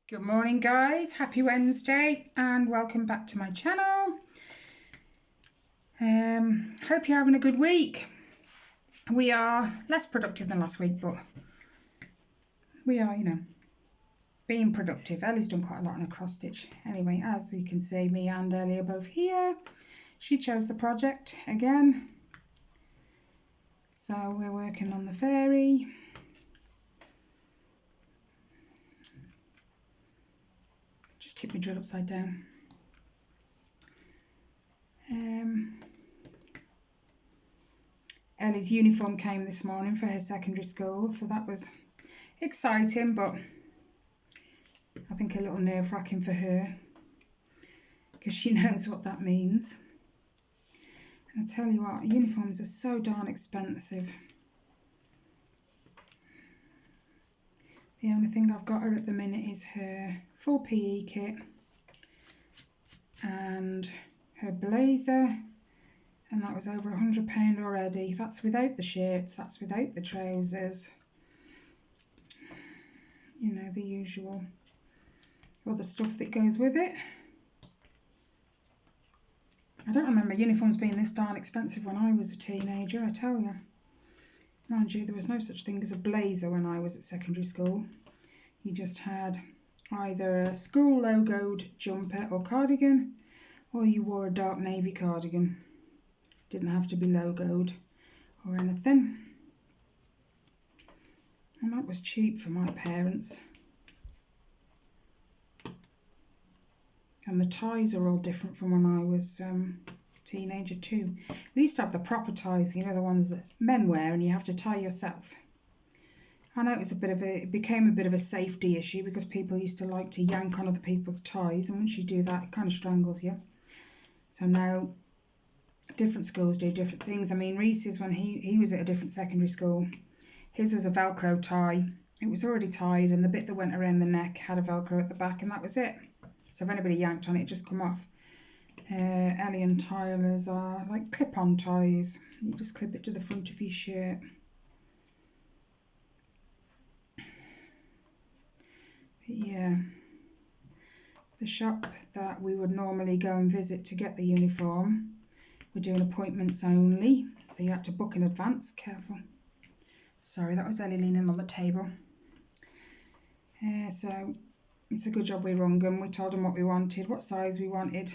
Good morning guys, happy Wednesday and welcome back to my channel. Hope you're having a good week. We are less productive than last week, but we are, being productive. Ellie's done quite a lot on her cross stitch. Anyway, as you can see, me and Ellie are both here. She chose the project again. So we're working on the fairy. Just tip my drill upside down. Ellie's uniform came this morning for her secondary school, so that was exciting, but I think a little nerve-wracking for her because she knows what that means. And I tell you what, uniforms are so darn expensive. The only thing I've got her at the minute is her full PE kit and her blazer, and that was over £100 already. That's without the shirts, that's without the trousers, you know, the usual other stuff that goes with it. I don't remember uniforms being this darn expensive when I was a teenager, I tell you. Mind you, there was no such thing as a blazer when I was at secondary school. You just had either a school logoed jumper or cardigan, or you wore a dark navy cardigan. Didn't have to be logoed or anything. And that was cheap for my parents. And the ties are all different from when I was a teenager too. We used to have the proper ties, you know, the ones that men wear and you have to tie yourself. I know it became a bit of a safety issue because people used to like to yank on other people's ties, and once you do that, it kind of strangles you. So now different schools do different things. I mean, Reese's, when he was at a different secondary school, his was a Velcro tie. It was already tied, and the bit that went around the neck had a Velcro at the back, and that was it. So if anybody yanked on it, it just come off. Ellie and Tyler's are like clip-on ties. You just clip it to the front of your shirt. But yeah, the shop that we would normally go and visit to get the uniform, we're doing appointments only, so you had to book in advance. Careful. Sorry, that was Ellie leaning on the table. So it's a good job we rung them. We told them what we wanted, what size we wanted,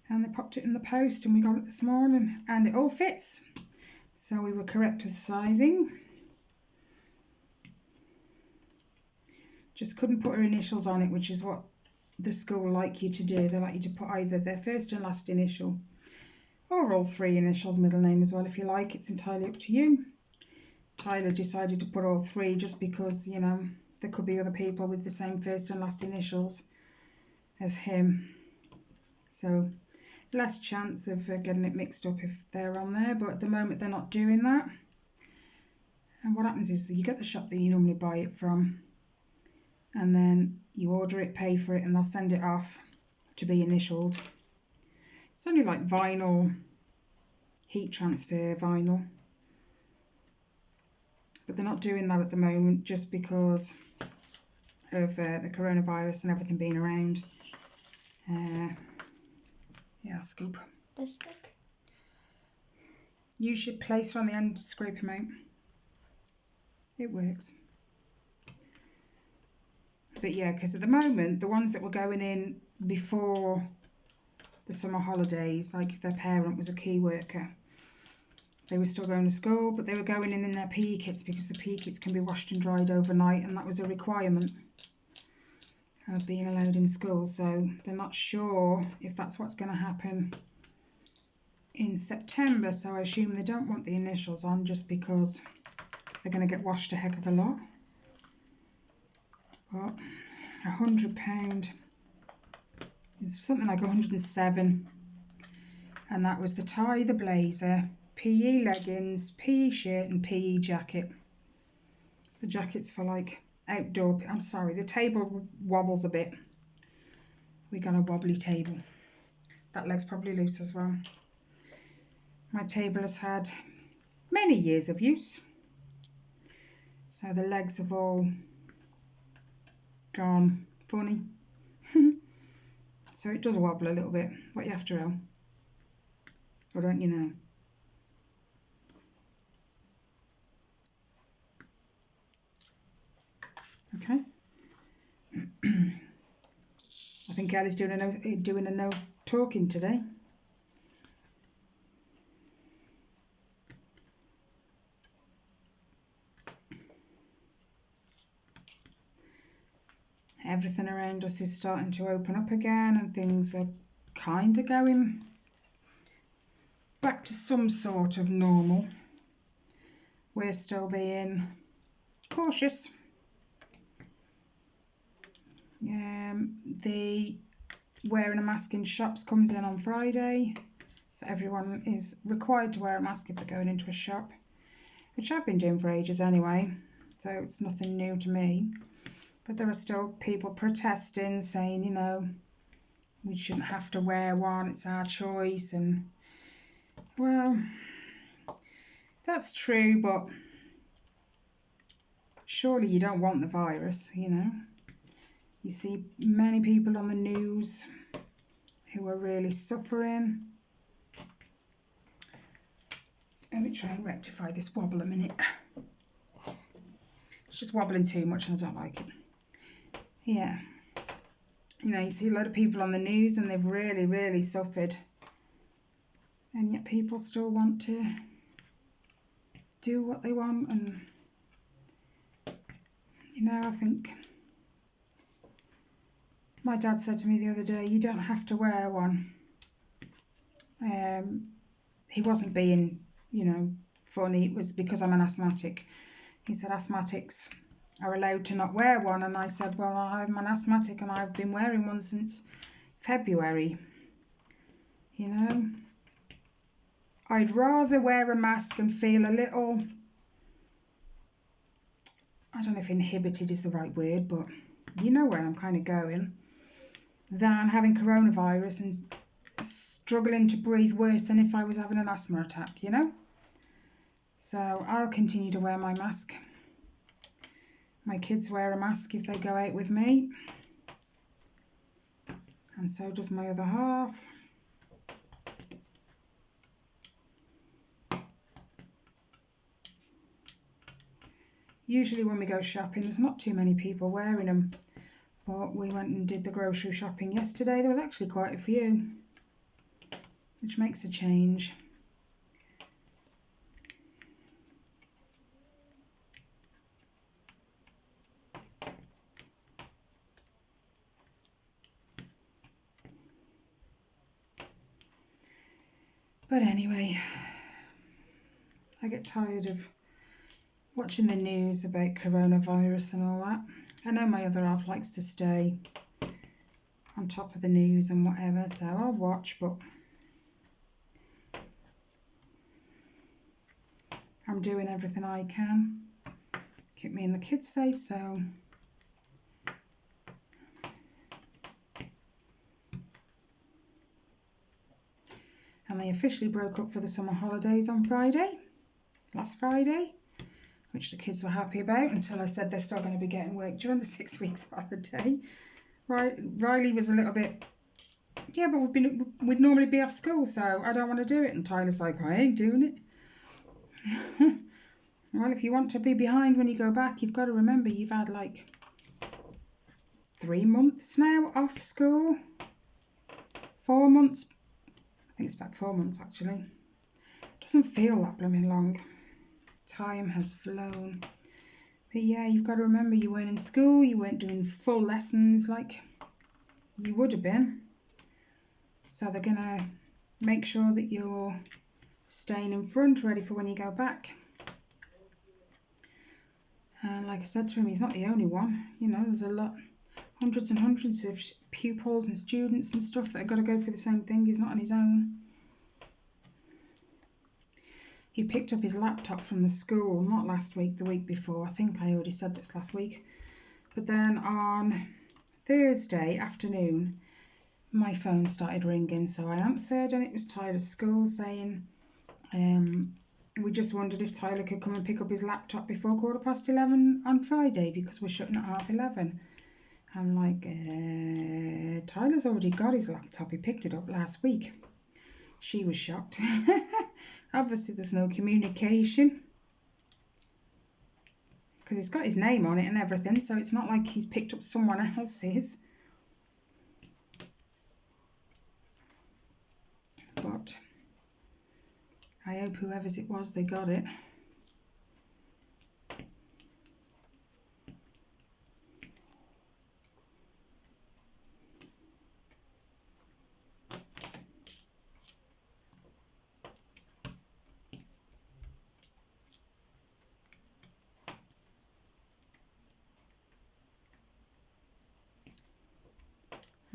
and they popped it in the post and we got it this morning, and it all fits. So we were correct with sizing. Just couldn't put her initials on it, which is what the school like you to do. They like you to put either their first and last initial or all three initials, middle name as well if you like. It's entirely up to you. Tyler decided to put all three just because, you know, there could be other people with the same first and last initials as him. So less chance of getting it mixed up if they're on there, but at the moment they're not doing that. And what happens is that you get the shop that you normally buy it from, and then you order it, pay for it, and they'll send it off to be initialed. It's only like vinyl, heat transfer vinyl. But they're not doing that at the moment just because of the coronavirus and everything being around. Yeah, scoop. The stick. Use your placer on the end to scrape them out. It works. But yeah, because at the moment, the ones that were going in before the summer holidays, like if their parent was a key worker, they were still going to school, but they were going in their PE kits because the PE kits can be washed and dried overnight, and that was a requirement of being allowed in school. So they're not sure if that's what's going to happen in September, so I assume they don't want the initials on just because they're going to get washed a heck of a lot. But £100 is something like 107, and that was the tie, the blazer, PE leggings, PE shirt and PE jacket. The jacket's for like outdoor. I'm sorry, the table wobbles a bit. We got a wobbly table. That leg's probably loose as well. My table has had many years of use, so the legs have all gone funny. So it does wobble a little bit. What you after, El? Or don't you know? Okay. I think Ellie's doing a no talking today. Everything around us is starting to open up again, and things are kind of going back to some sort of normal. We're still being cautious. The wearing a mask in shops comes in on Friday, so everyone is required to wear a mask if they're going into a shop, which I've been doing for ages anyway, so it's nothing new to me. But there are still people protesting, saying, you know, we shouldn't have to wear one, it's our choice. And well, that's true, but surely you don't want the virus, you know. You see many people on the news who are really suffering. Let me try and rectify this wobble a minute. It's just wobbling too much and I don't like it. Yeah. You know, you see a lot of people on the news and they've really, really suffered. And yet people still want to do what they want. And, you know, I think my dad said to me the other day, you don't have to wear one. He wasn't being, you know, funny. It was because I'm an asthmatic. He said asthmatics are allowed to not wear one. And I said, well, I'm an asthmatic and I've been wearing one since February. You know, I'd rather wear a mask and feel a little, I don't know if inhibited is the right word, but you know where I'm kind of going, than having coronavirus and struggling to breathe worse than if I was having an asthma attack, you know. So I'll continue to wear my mask. My kids wear a mask if they go out with me, and so does my other half. Usually when we go shopping, there's not too many people wearing them, but we went and did the grocery shopping yesterday. There was actually quite a few, which makes a change. But anyway, I get tired of watching the news about coronavirus and all that. I know my other half likes to stay on top of the news and whatever, so I'll watch, but I'm doing everything I can. Keep me and the kids safe, so and they officially broke up for the summer holidays on Friday, last Friday, which the kids were happy about until I said they're still going to be getting work during the 6 weeks holiday. Right, Riley was a little bit, yeah, but we'd normally be off school, so I don't want to do it. And Tyler's like, I ain't doing it. Well, if you want to be behind when you go back, you've got to remember you've had like 3 months now off school. 4 months. I think it's about 4 months actually. Doesn't feel that blooming long. Time has flown. But yeah, you've got to remember you weren't in school, you weren't doing full lessons like you would have been. So they're going to make sure that you're staying in front, ready for when you go back. And like I said to him, he's not the only one. You know, there's a lot, hundreds and hundreds of pupils and students and stuff that have got to go through the same thing. He's not on his own. He picked up his laptop from the school, not last week, the week before. I think I already said this last week. But then on Thursday afternoon, my phone started ringing, so I answered, and it was Tyler's school saying, we just wondered if Tyler could come and pick up his laptop before 11:15 on Friday because we're shutting at 11:30. I'm like, Tyler's already got his laptop. He picked it up last week. She was shocked. Obviously, there's no communication because it's got his name on it and everything, so it's not like he's picked up someone else's. But I hope whoever's it was, they got it.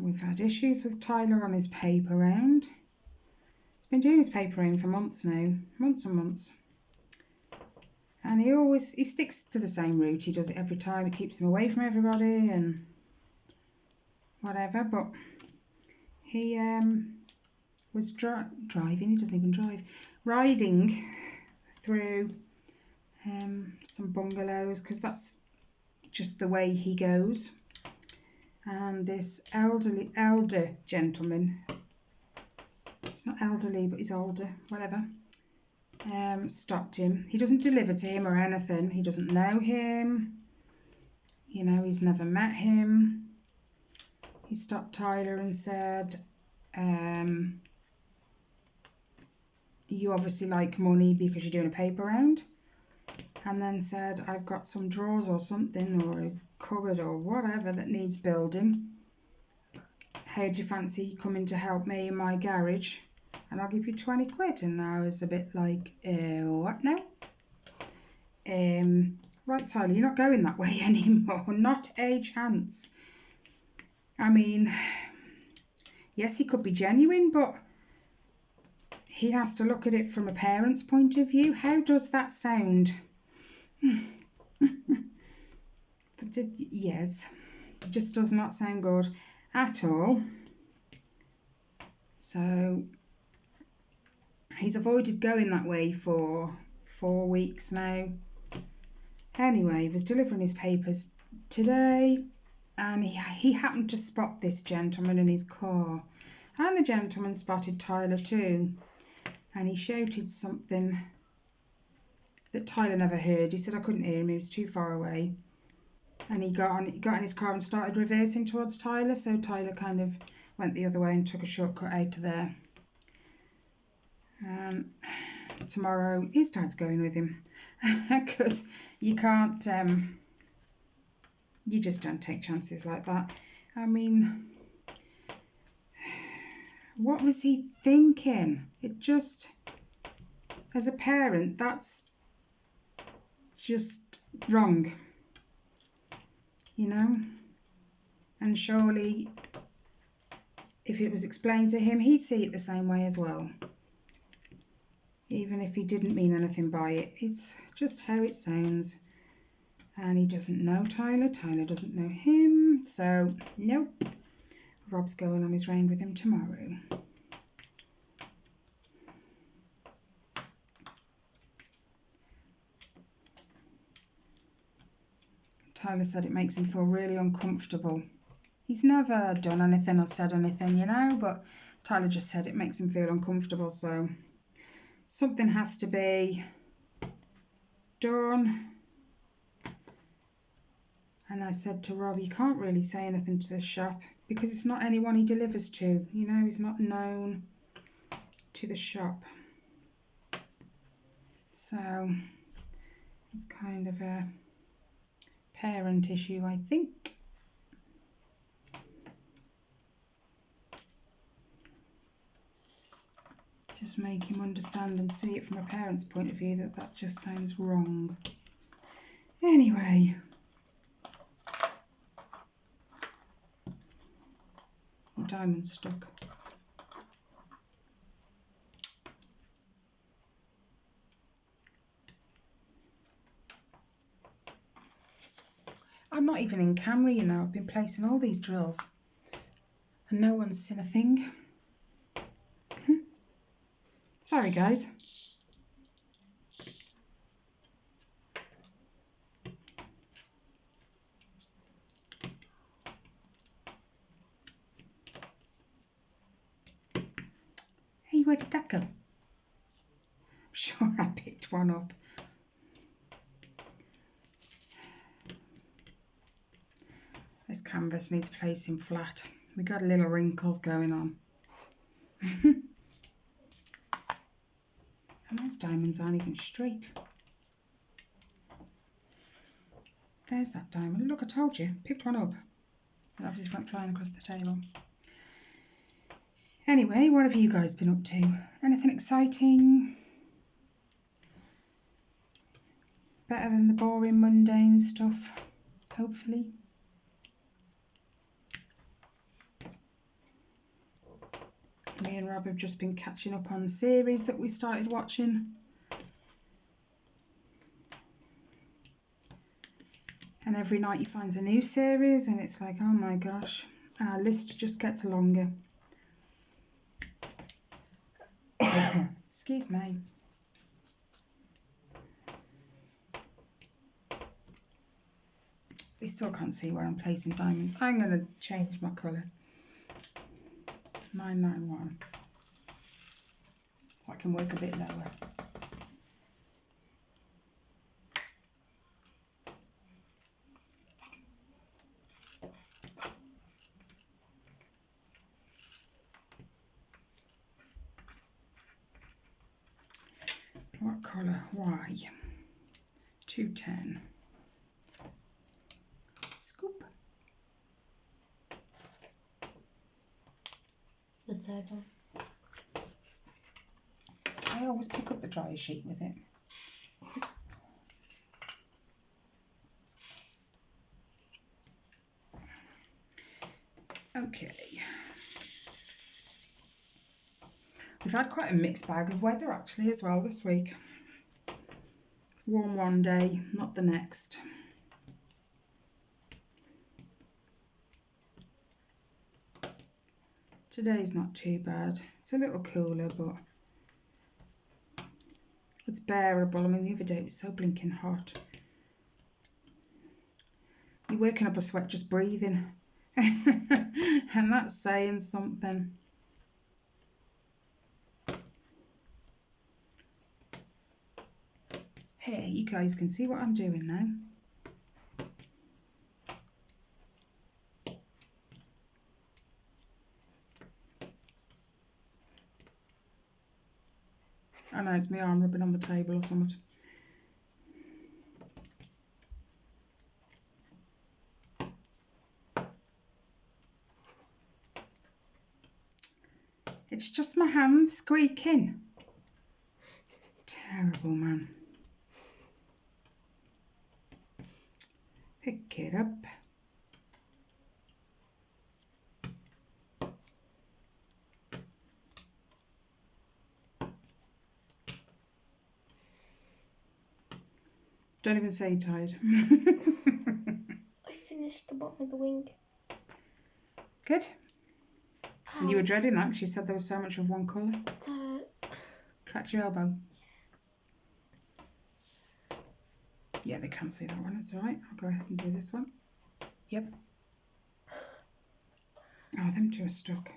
We've had issues with Tyler on his paper round. He's been doing his paper round for months now, months and months. And he sticks to the same route. He does it every time. It keeps him away from everybody and whatever. But he was driving. He doesn't even drive. Riding through some bungalows because that's just the way he goes. And this elder gentleman, he's not elderly but he's older, whatever, stopped him. He doesn't deliver to him or anything. He doesn't know him, you know, he's never met him. He stopped Tyler and said, you obviously like money because you're doing a paper round. And then said, I've got some drawers or something or a cupboard or whatever that needs building. How do you fancy coming to help me in my garage? And I'll give you 20 quid. And I was a bit like, what now? Right, Tyler, you're not going that way anymore. Not a chance. I mean, yes, he could be genuine, but he has to look at it from a parent's point of view. How does that sound? Yes, it just does not sound good at all. So he's avoided going that way for 4 weeks now. Anyway, he was delivering his papers today and he happened to spot this gentleman in his car, and the gentleman spotted Tyler too, and he shouted something that Tyler never heard. He said, I couldn't hear him, he was too far away. And he got in his car and started reversing towards Tyler, so Tyler kind of went the other way and took a shortcut out of there. Tomorrow his dad's going with him because you can't, you just don't take chances like that. I mean, what was he thinking? It just, as a parent, that's just wrong, you know. And surely if it was explained to him, he'd see it the same way as well, even if he didn't mean anything by it. It's just how it sounds. And he doesn't know Tyler, Tyler doesn't know him, so nope, Rob's going on his round with him tomorrow. Tyler said it makes him feel really uncomfortable. He's never done anything or said anything, you know, but Tyler just said it makes him feel uncomfortable, so something has to be done. And I said to Rob, you can't really say anything to the shop because it's not anyone he delivers to, you know, he's not known to the shop. So it's kind of a parent issue, I think. Just make him understand and see it from a parent's point of view that just sounds wrong. Anyway, diamond's stuck. I'm not even in camera, you know. I've been placing all these drills and no one's seen a thing. Sorry guys. where did that go? I'm sure I picked one up. This canvas needs placing flat. We got little wrinkles going on. And those diamonds aren't even straight. There's that diamond. Look, I told you. Picked one up. It obviously went flying across the table. Anyway, what have you guys been up to? Anything exciting? Better than the boring, mundane stuff, hopefully. Me and Rob have just been catching up on the series that we started watching. And every night he finds a new series and it's like, oh my gosh, our list just gets longer. Excuse me. We still can't see where I'm placing diamonds. I'm going to change my colour. 991. So I can work a bit lower. What colour? Y. 210. Scoop. The third one. I always pick up the dryer sheet with it. Okay. We've had quite a mixed bag of weather actually as well this week. Warm one day, not the next. Today's not too bad. It's a little cooler, but it's bearable. I mean, the other day it was so blinking hot. You're working up a sweat just breathing. And that's saying something. Hey, you guys can see what I'm doing now. I know it's my arm rubbing on the table or something. It's just my hands squeaking. Terrible, man. Pick it up. Don't even say you're tired. I finished the bottom of the wing. Good. And you were dreading that because you said there was so much of one colour. Cracked your elbow. Yeah, they can't see that one. It's alright. I'll go ahead and do this one. Yep. Oh, them two are stuck.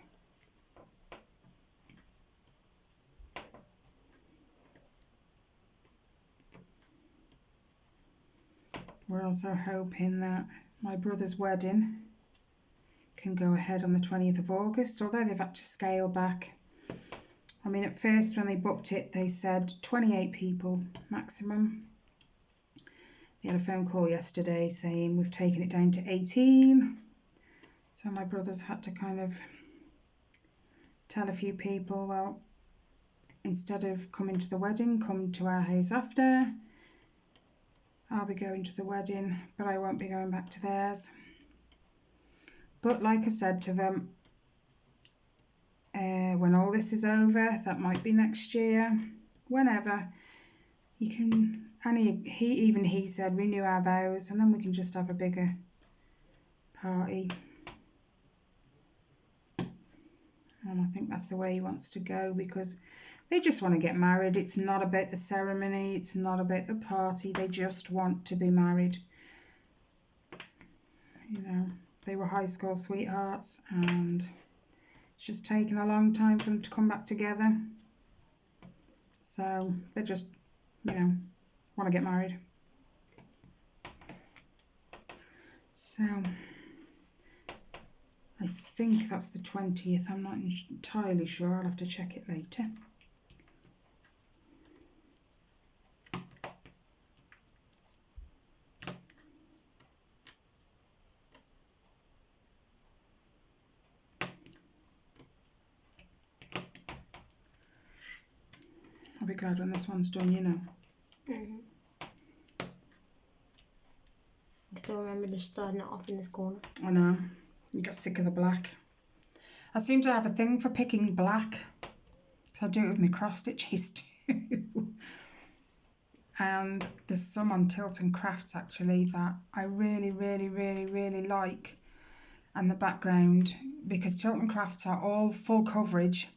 We're also hoping that my brother's wedding can go ahead on the 20th of August, although they've had to scale back. I mean, at first when they booked it, they said 28 people maximum. They had a phone call yesterday saying we've taken it down to 18. So my brother's had to kind of tell a few people, well, instead of coming to the wedding, come to our house after. I'll be going to the wedding, but I won't be going back to theirs. But like I said to them, when all this is over, that might be next year, whenever, you can, and he said, renew our vows, and then we can just have a bigger party. And I think that's the way he wants to go, because they just want to get married. It's not about the ceremony. It's not about the party. They just want to be married. You know, they were high school sweethearts and it's just taken a long time for them to come back together. So they just, you know, want to get married. So I think that's the 20th. I'm not entirely sure. I'll have to check it later. I'll be glad when this one's done, you know. I still remember just starting it off in this corner. I know. You get sick of the black. I seem to have a thing for picking black. So I do it with my cross stitches too. And there's some on Tilton Crafts actually that I really like. And the background, because Tilton Crafts are all full coverage,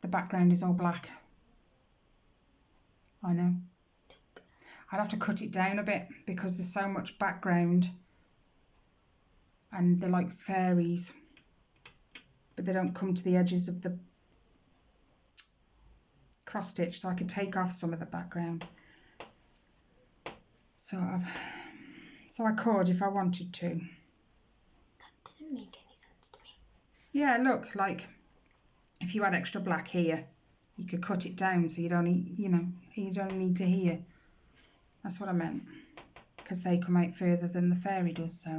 the background is all black. I know. I'd have to cut it down a bit because there's so much background and they're like fairies, but they don't come to the edges of the cross stitch, so I could take off some of the background. So I could if I wanted to. That didn't make any sense to me. Yeah, look, like if you had extra black here, you could cut it down so you'd only, you know, you'd only need to here. That's what I meant, because they come out further than the fairy does. So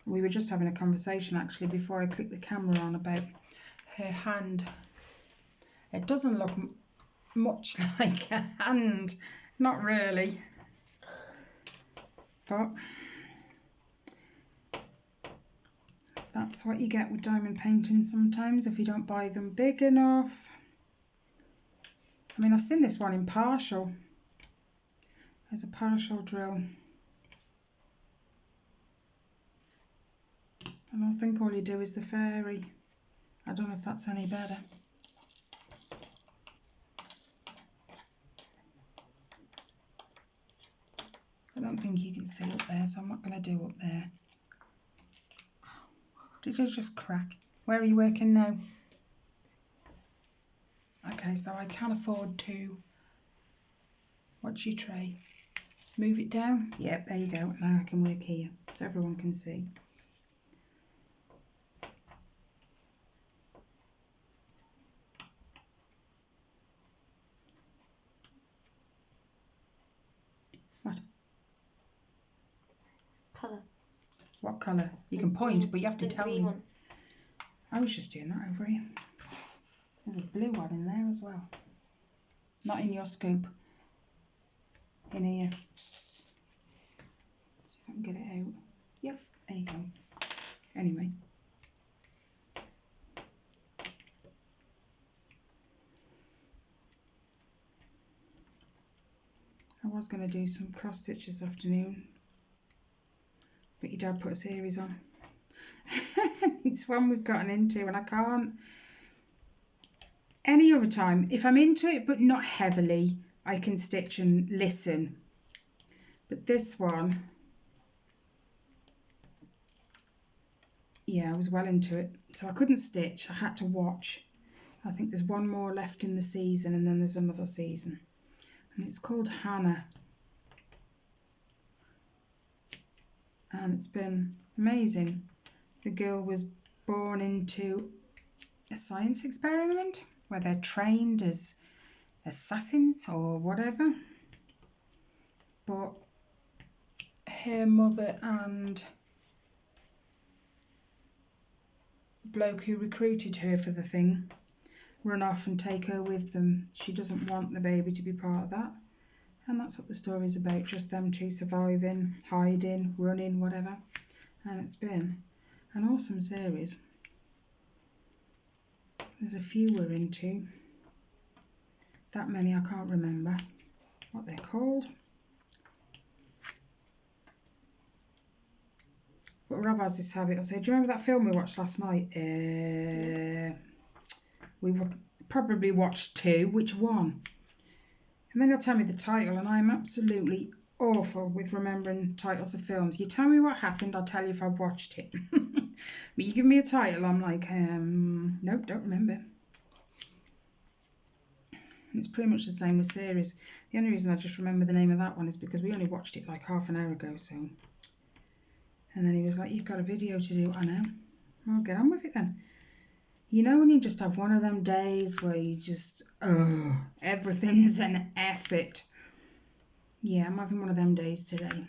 we were just having a conversation actually before I clicked the camera on about her hand. It doesn't look much like a hand, not really, but that's what you get with diamond painting sometimes if you don't buy them big enough. I mean, I've seen this one in partial. There's a partial drill. And I think all you do is the fairy. I don't know if that's any better. I don't think you can see up there, so I'm not going to do up there. Did you just crack? Where are you working now? Okay, so I can afford to... What's your tray? Move it down? Yep, there you go. Now I can work here, so everyone can see. What? Colour. What colour? You can point, but you have to tell me. One. I was just doing that over here. There's a blue one in there as well. Not in your scoop. In here. Let's see if I can get it out. Yep, there you go. Anyway. I was going to do some cross stitch this afternoon, but your dad put a series on. It's one we've gotten into and I can't. Any other time, if I'm into it but not heavily, I can stitch and listen. But this one, yeah, I was well into it. So I couldn't stitch, I had to watch. I think there's one more left in the season and then there's another season. And it's called Hannah. And it's been amazing. The girl was born into a science experiment where they're trained as assassins or whatever. But her mother and the bloke who recruited her for the thing run off and take her with them. She doesn't want the baby to be part of that. And that's what the story's about, just them two surviving, hiding, running, whatever. And it's been an awesome series. There's a few we're into. That many I can't remember what they're called. But Rob has this habit. I'll say, do you remember that film we watched last night? We probably watched two. Which one? And then he'll tell me the title and I'm absolutely awful with remembering titles of films. You tell me what happened, I'll tell you if I've watched it. But you give me a title, I'm like, nope, don't remember. It's pretty much the same with series. The only reason I just remember the name of that one is because we only watched it like half an hour ago, so. And then he was like, you've got a video to do. I know. Well, get on with it then. You know when you just have one of them days where you just, everything's an effort. Yeah, I'm having one of them days today.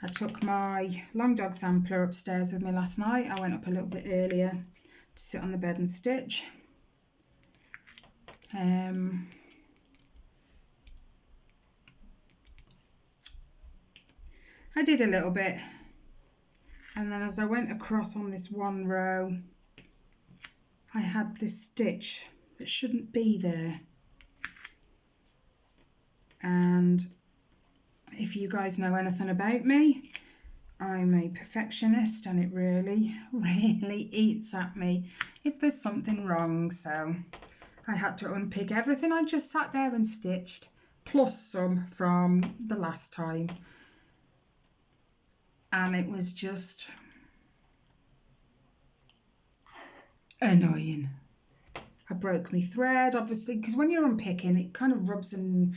I took my long dog sampler upstairs with me last night. I went up a little bit earlier to sit on the bed and stitch. I did a little bit, and then as I went across on this one row, I had this stitch that shouldn't be there. And if you guys know anything about me, I'm a perfectionist, and it really, really eats at me if there's something wrong. So I had to unpick everything I just sat there and stitched, plus some from the last time. And it was just annoying. I broke my thread, obviously, because when you're unpicking, it kind of rubs and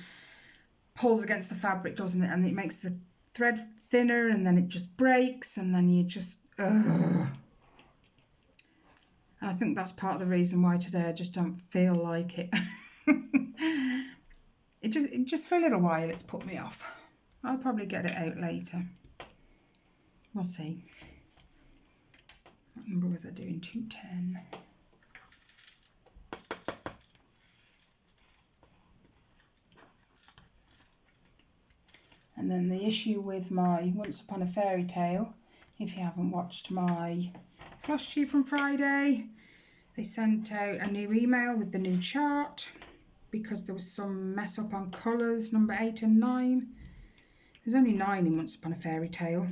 pulls against the fabric, doesn't it? And it makes the thread thinner, and then it just breaks, and then you just, And I think that's part of the reason why today I just don't feel like it. It just for a little while it's put me off. I'll probably get it out later. We'll see. What number was I doing? 210. And then the issue with my Once Upon a Fairy Tale, if you haven't watched my floss tube from Friday, they sent out a new email with the new chart because there was some mess up on colours, number 8 and 9. There's only 9 in Once Upon a Fairy Tale,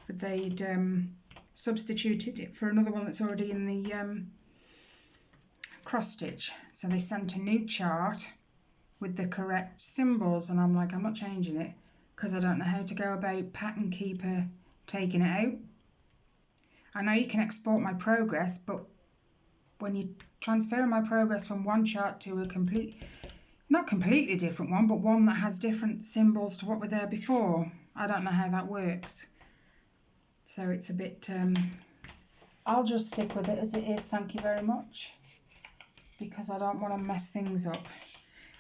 but they'd substituted it for another one that's already in the cross stitch. So they sent a new chart with the correct symbols, and I'm like, I'm not changing it because I don't know how to go about Pattern Keeper taking it out. I know you can export my progress, but when you transfer my progress from one chart to a not completely different one, but one that has different symbols to what were there before, I don't know how that works. So it's a bit, I'll just stick with it as it is, thank you very much, because I don't want to mess things up.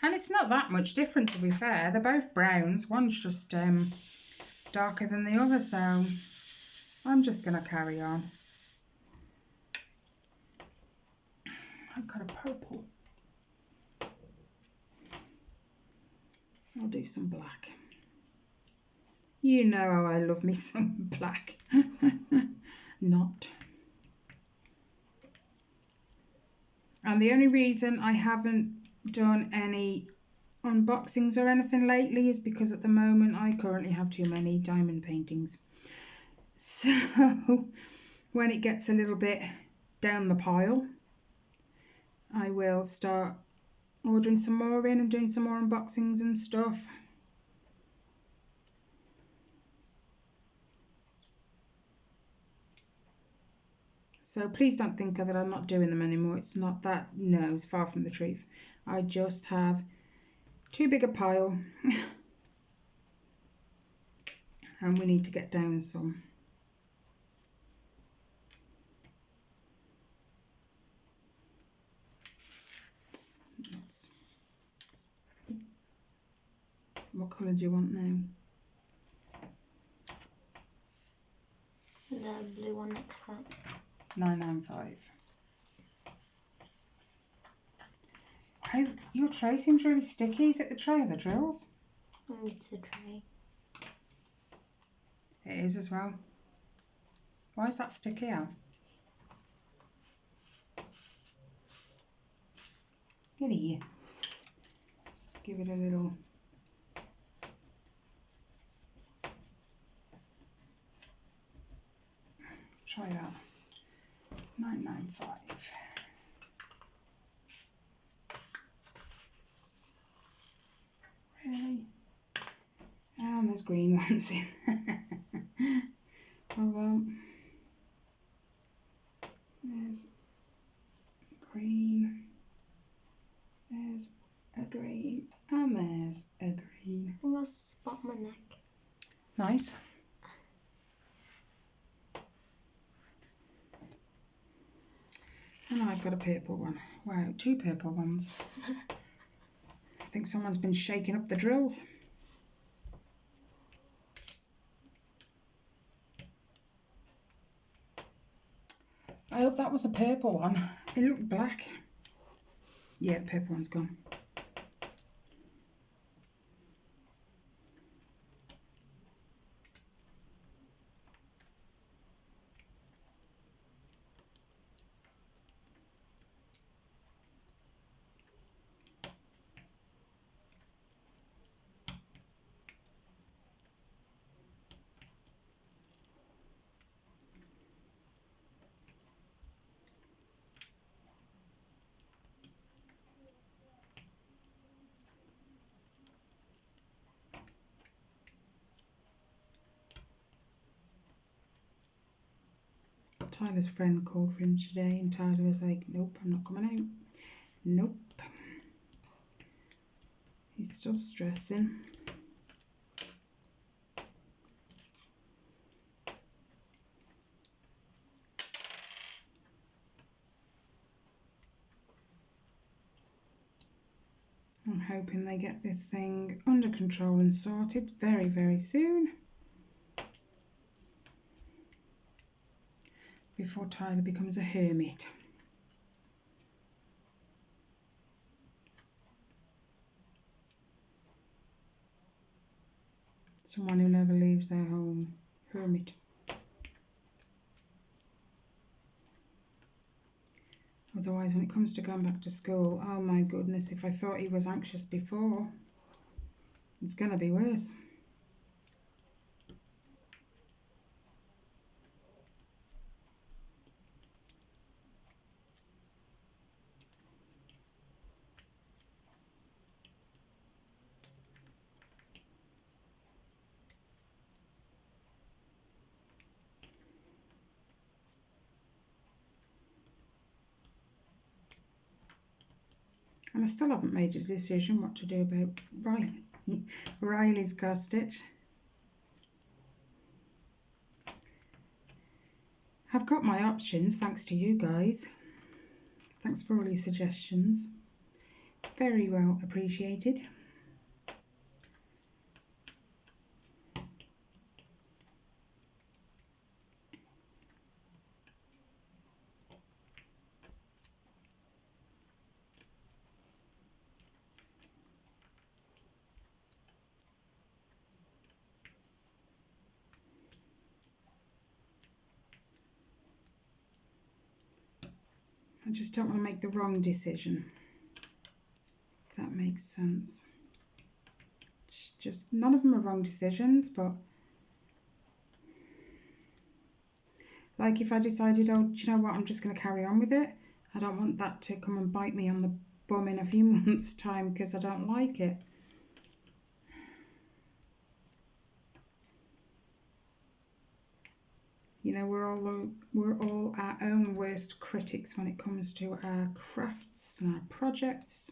And it's not that much different, to be fair. They're both browns. One's just darker than the other, so I'm just going to carry on. I've got a purple. I'll do some black. You know how I love me some black. Not. And the only reason I haven't done any unboxings or anything lately is because at the moment I currently have too many diamond paintings. So when it gets a little bit down the pile, I will start ordering some more in and doing some more unboxings and stuff. So please don't think that I'm not doing them anymore. It's not that, no, it's far from the truth. I just have too big a pile and we need to get down some. What colour do you want now? The blue one next to that. 995. How, your tray seems really sticky. Is it the tray or the drills? It's a tray. It is as well. Why is that sticky out? Get here. Give it a little. Try that. 995. Really? there's green ones in. Oh well. There's green. There's a green. And there's a green. I'm going to spot my neck. Nice. And I've got a purple one. Wow, 2 purple ones. I think someone's been shaking up the drills. I hope that was a purple one. It looked black. Yeah, the purple one's gone. Tyler's friend called for him today and Tyler was like, nope, I'm not coming out. Nope. He's still stressing. I'm hoping they get this thing under control and sorted very, very soon. Before Tyler becomes a hermit. Someone who never leaves their home. Hermit. Otherwise, when it comes to going back to school, oh my goodness, if I thought he was anxious before, it's going to be worse. And I still haven't made a decision what to do about Riley. Riley's cross stitch. I've got my options thanks to you guys. Thanks for all your suggestions. Very well appreciated. I just don't want to make the wrong decision, if that makes sense. Just none of them are wrong decisions, but like if I decided, oh, do you know what, I'm just going to carry on with it, I don't want that to come and bite me on the bum in a few months' time because I don't like it. You know, we're all our own worst critics when it comes to our crafts and our projects.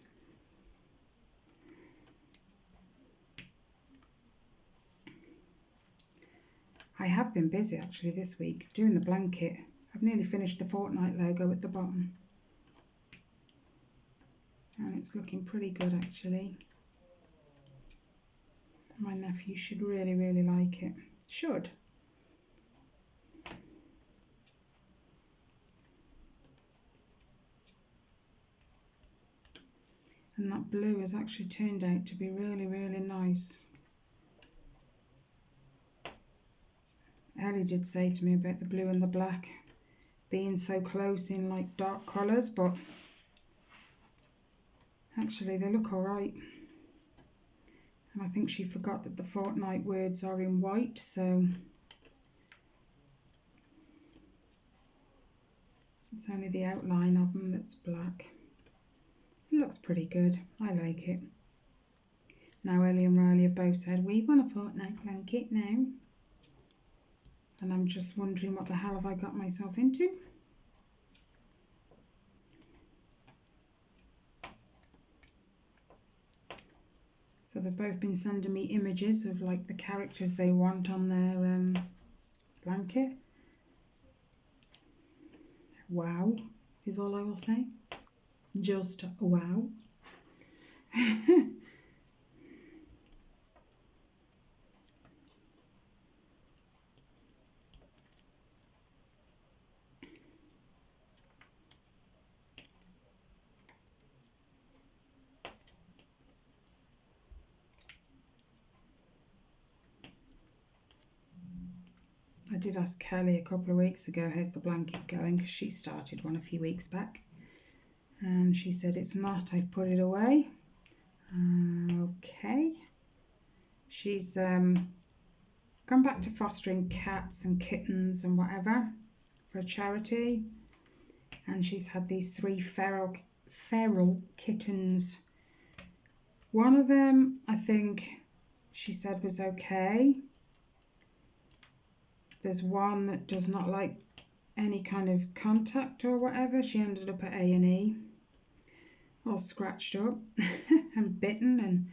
I have been busy actually this week doing the blanket. I've nearly finished the fortnight logo at the bottom. And it's looking pretty good actually. My nephew should really, really like it. Should. And that blue has actually turned out to be really, really nice. Ellie did say to me about the blue and the black being so close in like dark colours, but actually they look alright. And I think she forgot that the fortnight words are in white, so it's only the outline of them that's black. It looks pretty good. I like it. Now Ellie and Riley have both said, we want a fortnight blanket now. And I'm just wondering what the hell have I got myself into? So they've both been sending me images of like the characters they want on their blanket. Wow is all I will say. Just wow. I did ask Kelly a couple of weeks ago, how's the blanket going, because she started one a few weeks back. And she said, it's not, I've put it away. Okay. She's gone back to fostering cats and kittens and whatever for a charity. And she's had these 3 feral kittens. One of them, I think she said was okay. There's one that does not like any kind of contact or whatever. She ended up at A&E, all scratched up and bitten, and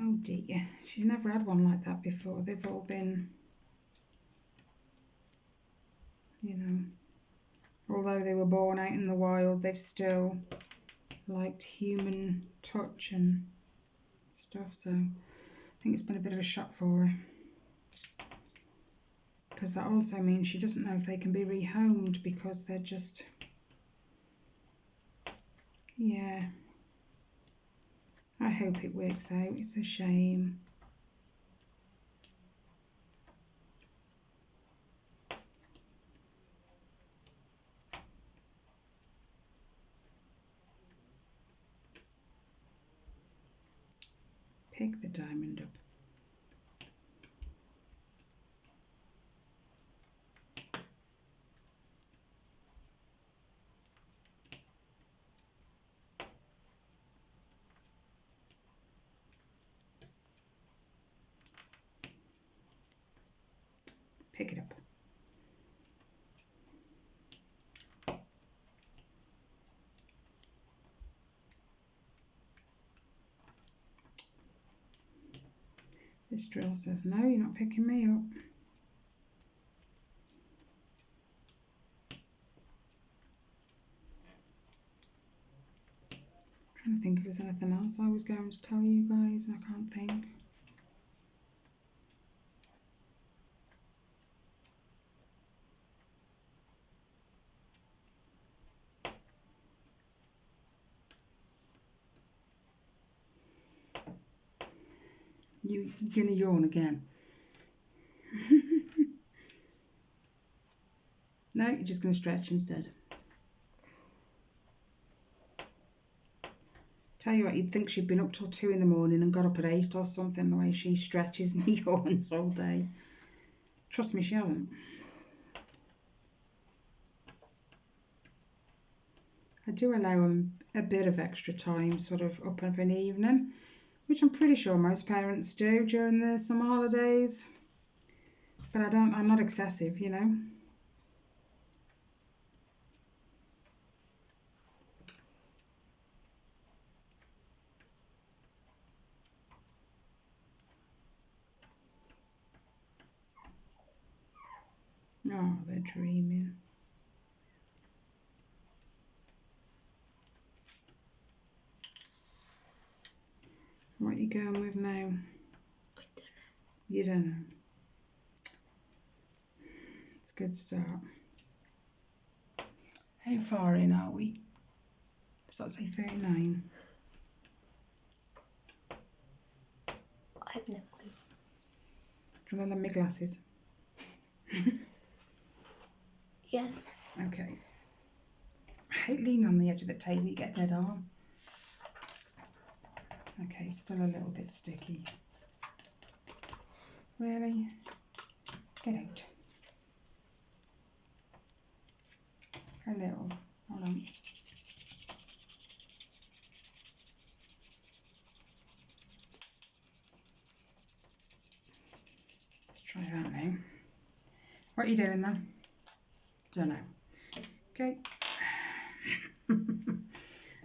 oh dear, she's never had one like that before. They've all been, you know, although they were born out in the wild, they've still liked human touch and stuff, so I think it's been a bit of a shock for her. Because that also means she doesn't know if they can be rehomed, because they're just, yeah. I hope it works out. It's a shame. Pick the diamond up. Pick it up. This drill says, no, you're not picking me up. I'm trying to think if there's anything else I was going to tell you guys, and I can't think. You're going to yawn again. No, you're just going to stretch instead. Tell you what, you'd think she'd been up till 2 in the morning and got up at 8 or something, the way she stretches and yawns all day. Trust me, she hasn't. I do allow them a bit of extra time, sort of up of an evening, which I'm pretty sure most parents do during the summer holidays. But I'm not excessive, you know. Oh, they're dreaming. What are you going with now? I don't know. You don't know. It's a good start. How far in are we? Does that say 39? I have no clue. Do you want to lend me glasses? Yeah. Okay. I hate leaning on the edge of the table, you get dead arm. Okay, still a little bit sticky. Really? Get out. A little. Hold on. Try that now. What are you doing then? Don't know. Okay.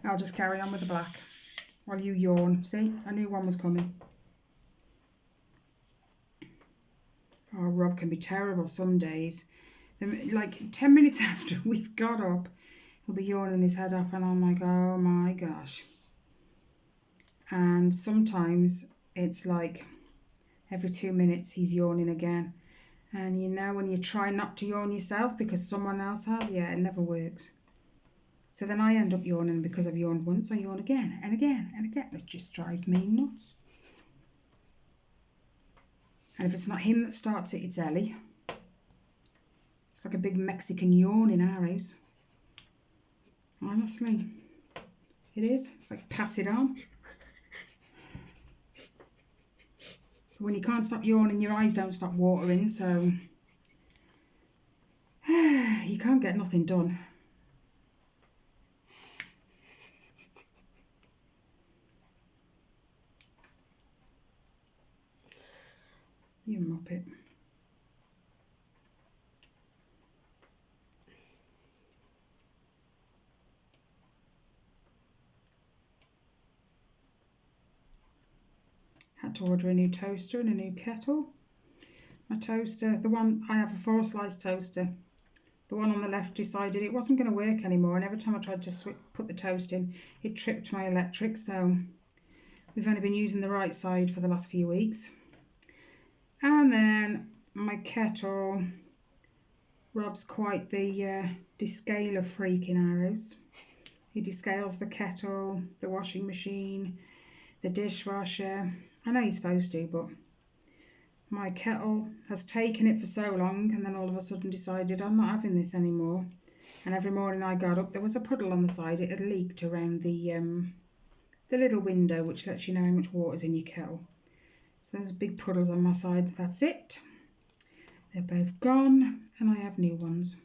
I'll just carry on with the black while you yawn. See, I knew one was coming. Oh, Rob can be terrible some days. Like 10 minutes after we've got up, he'll be yawning his head off and I'm like, oh my gosh. And sometimes it's like every 2 minutes he's yawning again. And you know when you try not to yawn yourself because someone else has, yeah, it never works. So then I end up yawning because I've yawned once, I yawn again and again and again. It just drives me nuts. And if it's not him that starts it, it's Ellie. It's like a big Mexican yawn in our house. Honestly, it is. It's like pass it on. But when you can't stop yawning, your eyes don't stop watering, so you can't get nothing done. You muppet. Had to order a new toaster and a new kettle. My toaster, the one, I have a 4-slice toaster. The one on the left decided it wasn't going to work anymore, and every time I tried to put the toast in, it tripped my electric, so we've only been using the right side for the last few weeks. And then my kettle, Rob's quite the descaler freak in our house. He descales the kettle, the washing machine, the dishwasher. I know you're supposed to, but my kettle has taken it for so long and then all of a sudden decided I'm not having this anymore. And every morning I got up, there was a puddle on the side. It had leaked around the little window which lets you know how much water's in your kettle. So there's big puddles on my side. That's it. They're both gone and I have new ones.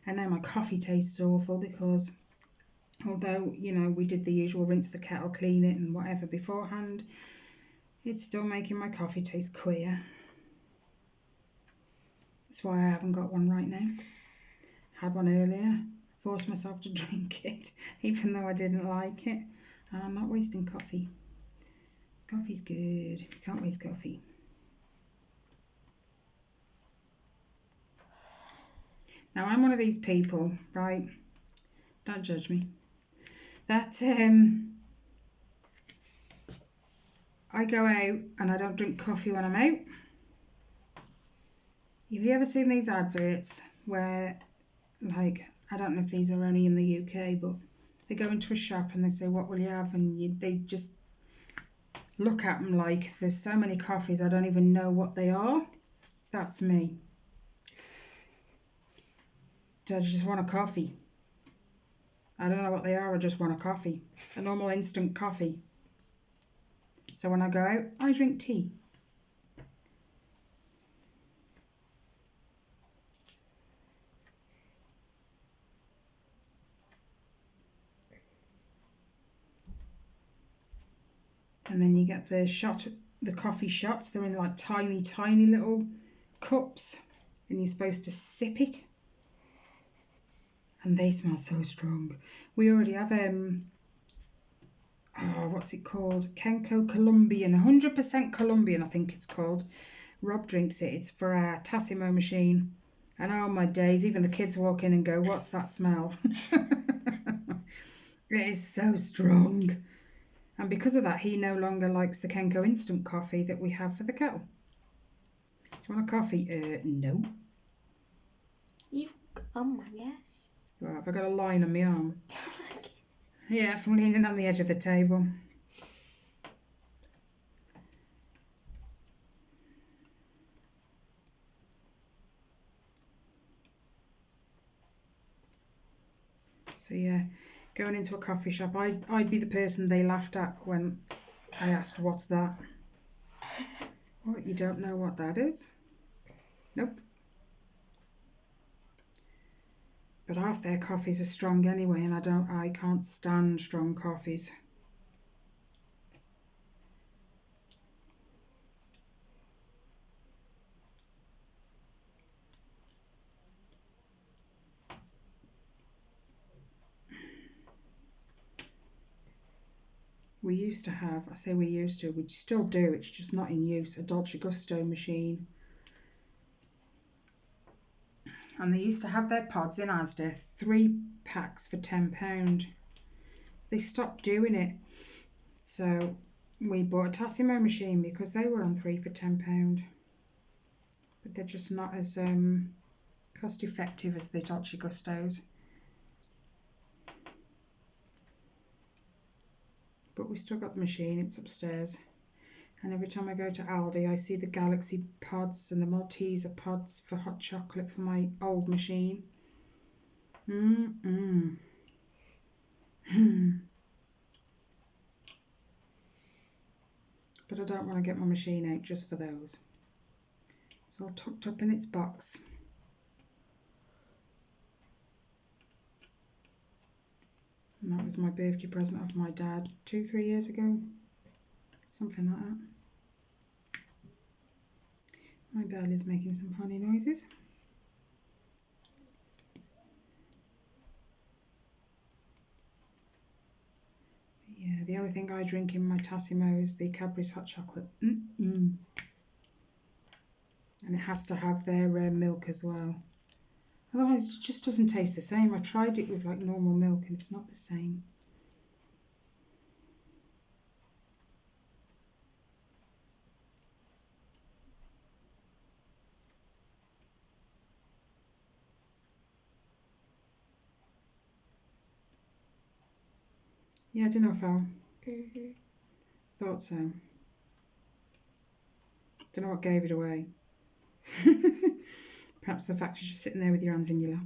And now my coffee tastes awful because although, you know, we did the usual rinse the kettle, clean it and whatever beforehand, it's still making my coffee taste queer. That's why I haven't got one right now. Had one earlier, forced myself to drink it, even though I didn't like it. I'm not wasting coffee. Coffee's good. You can't waste coffee. Now I'm one of these people, right? Don't judge me. That I go out and I don't drink coffee when I'm out. Have you ever seen these adverts where, like, I don't know if these are only in the UK, but they go into a shop and they say, what will you have? And they just look at them like there's so many coffees, I don't even know what they are. That's me. I just want a coffee. I don't know what they are, I just want a coffee. A normal instant coffee. So when I go out, I drink tea. And then you get the coffee shots. They're in like tiny, tiny little cups. And you're supposed to sip it. And they smell so strong. We already have, what's it called? Kenko Colombian. 100% Colombian, I think it's called. Rob drinks it. It's for our Tassimo machine. And oh my days, even the kids walk in and go, what's that smell? It is so strong. And because of that, he no longer likes the Kenko instant coffee that we have for the kettle. Do you want a coffee? No. I guess. Well, have I got a line on my arm? Yeah, from leaning on the edge of the table. So yeah, going into a coffee shop, I'd be the person they laughed at when I asked, what's that? What, you don't know what that is? Nope. But half their coffees are strong anyway, and I can't stand strong coffees. We used to have, I say we used to, we still do, it's just not in use, a Dolce Gusto machine. And they used to have their pods in Asda, 3 packs for £10. They stopped doing it. So we bought a Tassimo machine because they were on 3 for £10. But they're just not as cost effective as the Dolce Gustos. But we still got the machine, it's upstairs. And every time I go to Aldi, I see the Galaxy pods and the Malteser pods for hot chocolate for my old machine. But I don't want to get my machine out just for those. It's all tucked up in its box. And that was my birthday present off my dad 2-3 years ago. Something like that. My bell is making some funny noises. Yeah, the only thing I drink in my Tassimo is the Cadbury's hot chocolate. And it has to have their milk as well. Otherwise it just doesn't taste the same. I tried it with like normal milk and it's not the same. Yeah, dinner fell. Thought so. Don't know what gave it away. Perhaps the fact you're just sitting there with your hands in your lap.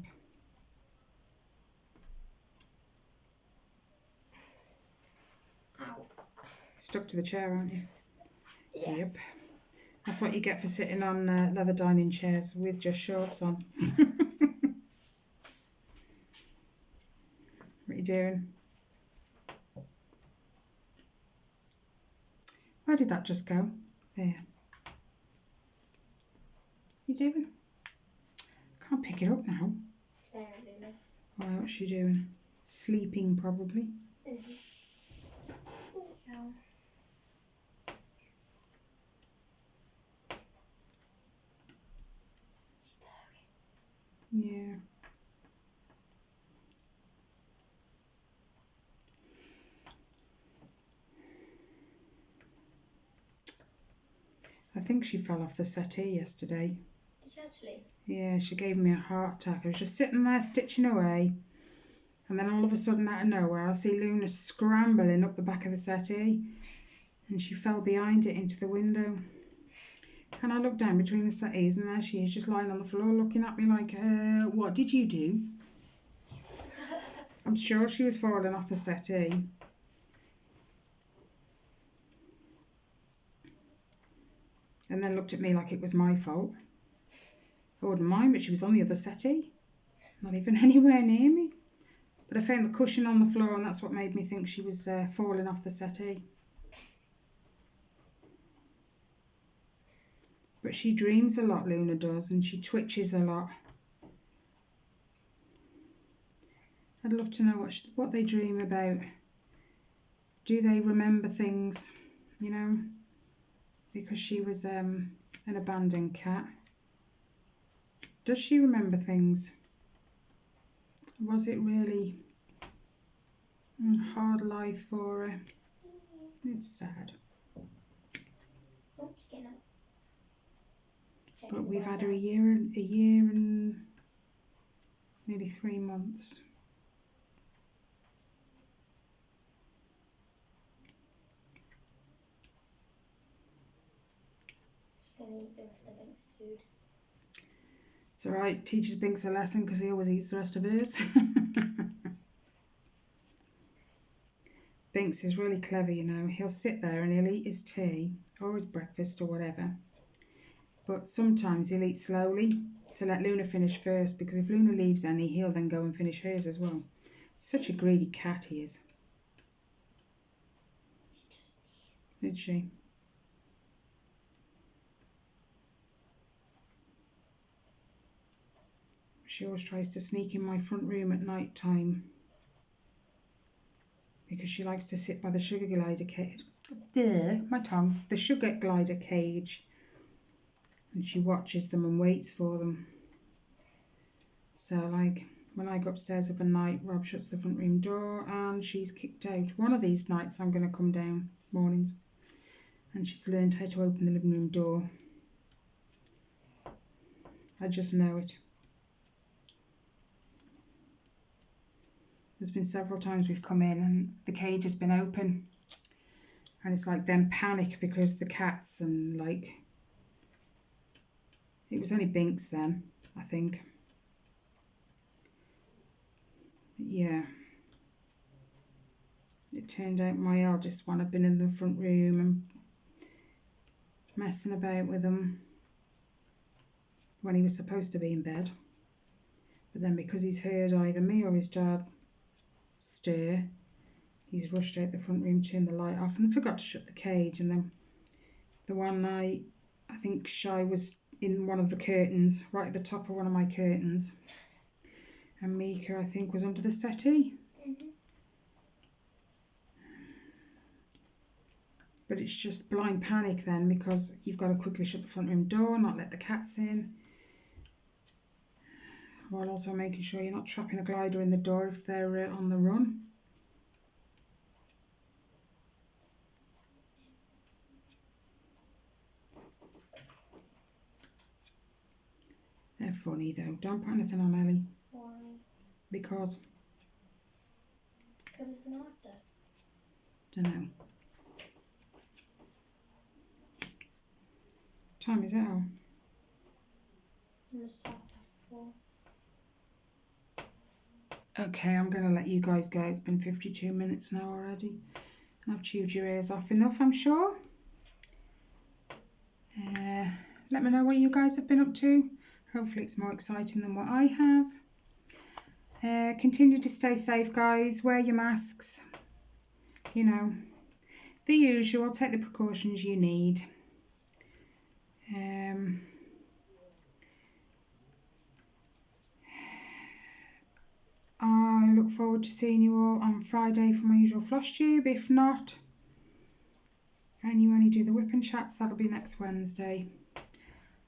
Ow. Stuck to the chair, aren't you? Yeah. Yep. That's what you get for sitting on leather dining chairs with just shorts on. What are you doing? Where did that just go? There. What are you doing? Can't pick it up now. Staring at me. Oh, what's she doing? Sleeping, probably. No. Yeah. I think she fell off the settee yesterday. Did she actually? Yeah, she gave me a heart attack. I was just sitting there stitching away, and then all of a sudden, out of nowhere, I see Luna scrambling up the back of the settee, and she fell behind it into the window. And I looked down between the settees, and there she is, just lying on the floor, looking at me like, what did you do? I'm sure she was falling off the settee. And then looked at me like it was my fault. I wouldn't mind, but she was on the other settee, not even anywhere near me. But I found the cushion on the floor, and that's what made me think she was falling off the settee. But she dreams a lot, Luna does, and she twitches a lot. I'd love to know what they dream about. Do they remember things, you know? Because she was an abandoned cat. Does she remember things? Was it really a hard life for her? It's sad. Oh, she's getting up. But we've had her a year and nearly 3 months. She's going to eat the rest of Binks' food. It's alright, teaches Binks a lesson because he always eats the rest of hers. Binks is really clever, you know. He'll sit there and he'll eat his tea or his breakfast or whatever. But sometimes he'll eat slowly to let Luna finish first, because if Luna leaves any, he'll then go and finish hers as well. Such a greedy cat he is. She just sneezed. Did she? She always tries to sneak in my front room at night time because she likes to sit by the sugar glider cage. The sugar glider cage, and she watches them and waits for them. So like when I go upstairs of a night, Rob shuts the front room door and she's kicked out. One of these nights I'm going to come down mornings, and she's learned how to open the living room door. I just know it. There's been several times we've come in and the cage has been open, and it's like them panic because the cats, and like it was only Binks then, I think. But yeah, it turned out my eldest one had been in the front room and messing about with him when he was supposed to be in bed. But then because he's heard either me or his dad stir, he's rushed out the front room, turned the light off and forgot to shut the cage. And then the one night, I think Shy was in one of the curtains, right at the top of one of my curtains, and Mika, I think, was under the settee. But it's just blind panic then, because you've got to quickly shut the front room door, not let the cats in, while also making sure you're not trapping a glider in the door if they're on the run. They're funny though. Don't put anything on Ellie. Why? Because? Because it's an actor. Dunno. Time is it, Al? Almost 4:30. Okay, I'm going to let you guys go. It's been 52 minutes now already. I've chewed your ears off enough, I'm sure. Let me know what you guys have been up to. Hopefully it's more exciting than what I have. Continue to stay safe, guys. Wear your masks. You know, the usual. Take the precautions you need. I look forward to seeing you all on Friday for my usual flosstube. If not, and you only do the WIP and chats, that'll be next Wednesday.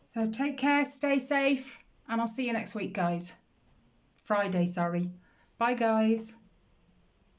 So take care, stay safe, and I'll see you next week, guys. Friday, sorry. Bye, guys.